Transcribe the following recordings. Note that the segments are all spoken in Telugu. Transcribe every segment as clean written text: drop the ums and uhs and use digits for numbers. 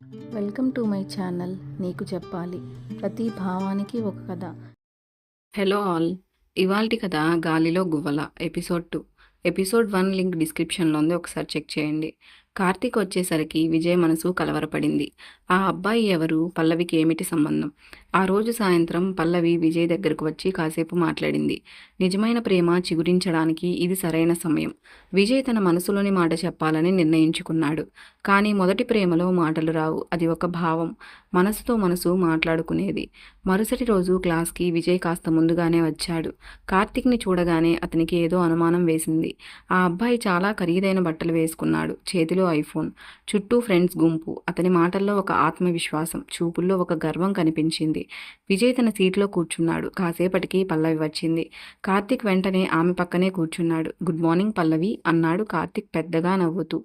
Welcome to my channel. నీకు చెప్పాలి, ప్రతి భావానికి ఒక కథ. హలో ఆల్, ఇవాల్టి కథ గాలిలో గువ్వల ఎపిసోడ్ 2. ఎపిసోడ్ 1 లింక్ డిస్క్రిప్షన్లో ఉంది, ఒకసారి చెక్ చేయండి. కార్తీక్ వచ్చేసరికి విజయ్ మనసు కలవరపడింది. ఆ అబ్బాయి ఎవరు? పల్లవికి ఏమిటి సంబంధం? ఆ రోజు సాయంత్రం పల్లవి విజయ్ దగ్గరకు వచ్చి కాసేపు మాట్లాడింది. నిజమైన ప్రేమ చిగురించడానికి ఇది సరైన సమయం. విజయ్ తన మనసులోని మాట చెప్పాలని నిర్ణయించుకున్నాడు. కానీ మొదటి ప్రేమలో మాటలు రావు, అది ఒక భావం, మనసుతో మనసు మాట్లాడుకునేది. మరుసటి రోజు క్లాస్కి విజయ్ కాస్త ముందుగానే వచ్చాడు. కార్తీక్ని చూడగానే అతనికి ఏదో అనుమానం వేసింది. ఆ అబ్బాయి చాలా ఖరీదైన బట్టలు వేసుకున్నాడు, చేతిలో ఐఫోన్, చుట్టూ ఫ్రెండ్స్ గుంపు. అతని మాటల్లో ఒక ఆత్మవిశ్వాసం, చూపుల్లో ఒక గర్వం కనిపించింది. విజయ్ తన సీట్లో కూర్చున్నాడు. కాసేపటికి పల్లవి వచ్చింది. కార్తీక్ వెంటనే ఆమె పక్కనే కూర్చున్నాడు. గుడ్ మార్నింగ్ పల్లవి అన్నాడు కార్తీక్ పెద్దగా నవ్వుతూ.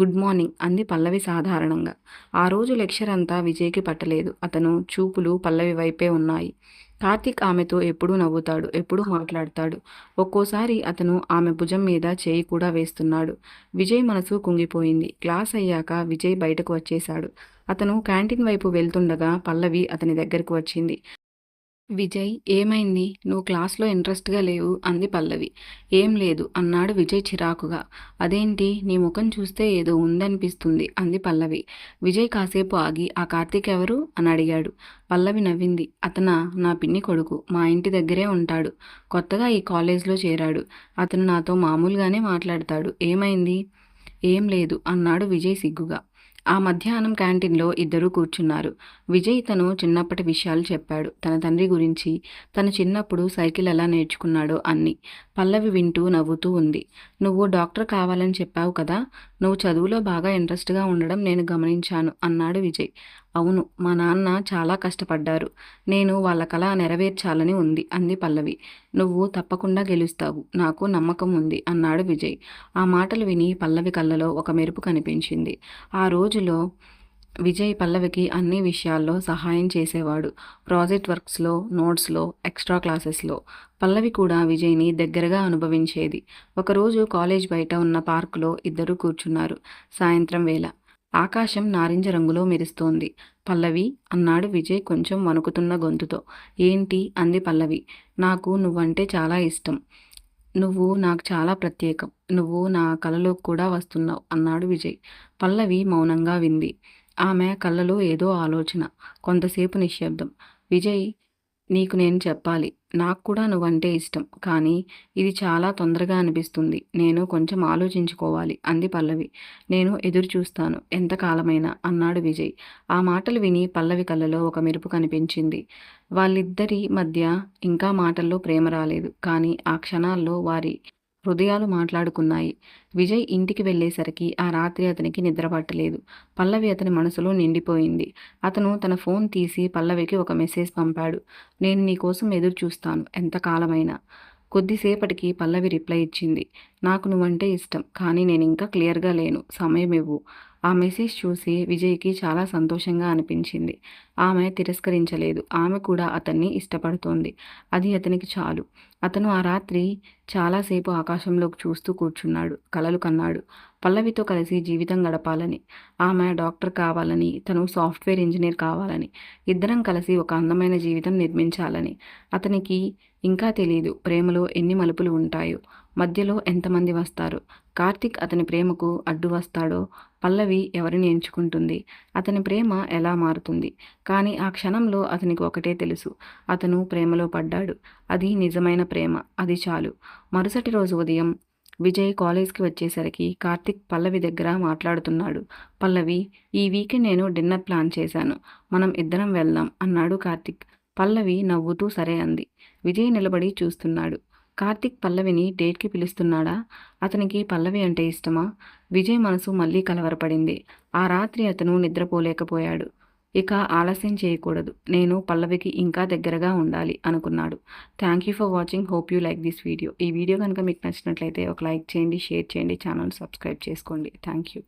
గుడ్ మార్నింగ్ అంది పల్లవి సాధారణంగా. ఆ రోజు లెక్చర్ అంతా విజయ్కి పట్టలేదు. అతను చూపులు పల్లవి వైపే ఉన్నాయి. కార్తీక్ ఆమెతో ఎప్పుడూ నవ్వుతాడు, ఎప్పుడూ మాట్లాడతాడు. ఒక్కోసారి అతను ఆమె భుజం మీద చేయి కూడా వేస్తున్నాడు. విజయ్ మనసు కుంగిపోయింది. క్లాస్ అయ్యాక విజయ్ బయటకు వచ్చేశాడు. అతను క్యాంటీన్ వైపు వెళ్తుండగా పల్లవి అతని దగ్గరకు వచ్చింది. విజయ్, ఏమైంది? నువ్వు క్లాస్లో ఇంట్రెస్ట్గా లేవు అంది పల్లవి. ఏం లేదు అన్నాడు విజయ్ చిరాకుగా. అదేంటి, నీ ముఖం చూస్తే ఏదో ఉందనిపిస్తుంది అంది పల్లవి. విజయ్ కాసేపు ఆగి ఆ కార్తీక్ ఎవరు అని అడిగాడు. పల్లవి నవ్వింది. అతనా? నా పిన్ని కొడుకు, మా ఇంటి దగ్గరే ఉంటాడు. కొత్తగా ఈ కాలేజ్లో చేరాడు. అతను నాతో మామూలుగానే మాట్లాడతాడు. ఏమైంది? ఏం లేదు అన్నాడు విజయ్ సిగ్గుగా. ఆ మధ్యాహ్నం క్యాంటీన్లో ఇద్దరూ కూర్చున్నారు. విజయ్ తను చిన్నప్పటి విషయాలు చెప్పాడు. తన తండ్రి గురించి, తను చిన్నప్పుడు సైకిల్ ఎలా నేర్చుకున్నాడో అన్నీ. పల్లవి వింటూ నవ్వుతూ ఉంది. నువ్వు డాక్టర్ కావాలని చెప్పావు కదా, నువ్వు చదువులో బాగా ఇంట్రెస్ట్గా ఉండడం నేను గమనించాను అన్నాడు విజయ్. అవును, మా నాన్న చాలా కష్టపడ్డారు. నేను వాళ్ళ కళ నెరవేర్చాలని ఉంది అంది పల్లవి. నువ్వు తప్పకుండా గెలుస్తావు, నాకు నమ్మకం ఉంది అన్నాడు విజయ్. ఆ మాటలు విని పల్లవి కళ్ళలో ఒక మెరుపు కనిపించింది. ఆ రోజులో విజయ్ పల్లవికి అన్ని విషయాల్లో సహాయం చేసేవాడు. ప్రాజెక్ట్ వర్క్స్లో, నోట్స్లో, ఎక్స్ట్రా క్లాసెస్లో. పల్లవి కూడా విజయ్ని దగ్గరగా అనుభవించేది. ఒకరోజు కాలేజ్ బయట ఉన్న పార్కులో ఇద్దరూ కూర్చున్నారు. సాయంత్రం వేళ. ఆకాశం నారింజ రంగులో మెరుస్తోంది. పల్లవి అన్నాడు విజయ్ కొంచెం వణుకుతున్న గొంతుతో. ఏంటి అంది పల్లవి. నాకు నువ్వంటే చాలా ఇష్టం. నువ్వు నాకు చాలా ప్రత్యేకం. నువ్వు నా కలలోకి కూడా వస్తున్నావు అన్నాడు విజయ్. పల్లవి మౌనంగా వింది. ఆమె కళ్ళలో ఏదో ఆలోచన. కొంతసేపు నిశ్శబ్దం. విజయ్, నీకు నేను చెప్పాలి. నాకు కూడా నువ్వంటే ఇష్టం, కానీ ఇది చాలా తొందరగా అనిపిస్తుంది. నేను కొంచెం ఆలోచించుకోవాలి అంది పల్లవి. నేను ఎదురు చూస్తాను, ఎంతకాలమైనా అన్నాడు విజయ్. ఆ మాటలు విని పల్లవి కళ్ళలో ఒక మెరుపు కనిపించింది. వాళ్ళిద్దరి మధ్య ఇంకా మాటల్లో ప్రేమ రాలేదు, కానీ ఆ క్షణాల్లో వారి హృదయాలు మాట్లాడుకున్నాయి. విజయ్ ఇంటికి వెళ్ళేసరికి ఆ రాత్రి అతనికి నిద్ర పట్టలేదు. పల్లవి అతని మనసులో నిండిపోయింది. అతను తన ఫోన్ తీసి పల్లవికి ఒక మెసేజ్ పంపాడు. నేను నీకోసం ఎదురు చూస్తాను, ఎంతకాలమైనా. కొద్దిసేపటికి పల్లవి రిప్లై ఇచ్చింది. నాకు నువ్వంటే ఇష్టం, కానీ నేను ఇంకా క్లియర్గా లేను, సమయం ఇవ్వు. ఆ మెసేజ్ చూసి విజయ్కి చాలా సంతోషంగా అనిపించింది. ఆమె తిరస్కరించలేదు. ఆమె కూడా అతన్ని ఇష్టపడుతోంది. అది అతనికి చాలు. అతను ఆ రాత్రి చాలాసేపు ఆకాశంలోకి చూస్తూ కూర్చున్నాడు. కలలు కన్నాడు. పల్లవితో కలిసి జీవితం గడపాలని. ఆమె డాక్టర్ కావాలని, తను సాఫ్ట్వేర్ ఇంజనీర్ కావాలని, ఇద్దరం కలిసి ఒక అందమైన జీవితం నిర్మించాలని. అతనికి ఇంకా తెలియదు ప్రేమలో ఎన్ని మలుపులు ఉంటాయో, మధ్యలో ఎంతమంది వస్తారో. కార్తీక్ అతని ప్రేమకు అడ్డు వస్తాడో, పల్లవి ఎవరిని ఎంచుకుంటుంది, అతని ప్రేమ ఎలా మారుతుంది. కానీ ఆ క్షణంలో అతనికి ఒకటే తెలుసు, అతను ప్రేమలో పడ్డాడు. అది నిజమైన ప్రేమ, అది చాలు. మరుసటి రోజు ఉదయం విజయ్ కాలేజ్కి వచ్చేసరికి కార్తీక్ పల్లవి దగ్గర మాట్లాడుతున్నాడు. పల్లవి, ఈ వీకెండ్ నేను డిన్నర్ ప్లాన్ చేశాను, మనం ఇద్దరం వెళ్దాం అన్నాడు కార్తీక్. పల్లవి నవ్వుతూ సరే అంది. విజయ్ నిలబడి చూస్తున్నాడు. కార్తీక్ పల్లవిని డేట్కి పిలుస్తున్నాడా? అతనికి పల్లవి అంటే ఇష్టమా? విజయ్ మనసు మళ్ళీ కలవరపడింది. ఆ రాత్రి అతను నిద్రపోలేకపోయాడు. ఇక ఆలస్యం చేయకూడదు, నేను పల్లవికి ఇంకా దగ్గరగా ఉండాలి అనుకున్నాడు. Thank you for watching. Hope you like this video. ఈ వీడియో కనుక మీకు నచ్చినట్లయితే ఒక లైక్ చేయండి, షేర్ చేయండి, ఛానల్ సబ్స్క్రైబ్ చేసుకోండి. Thank you.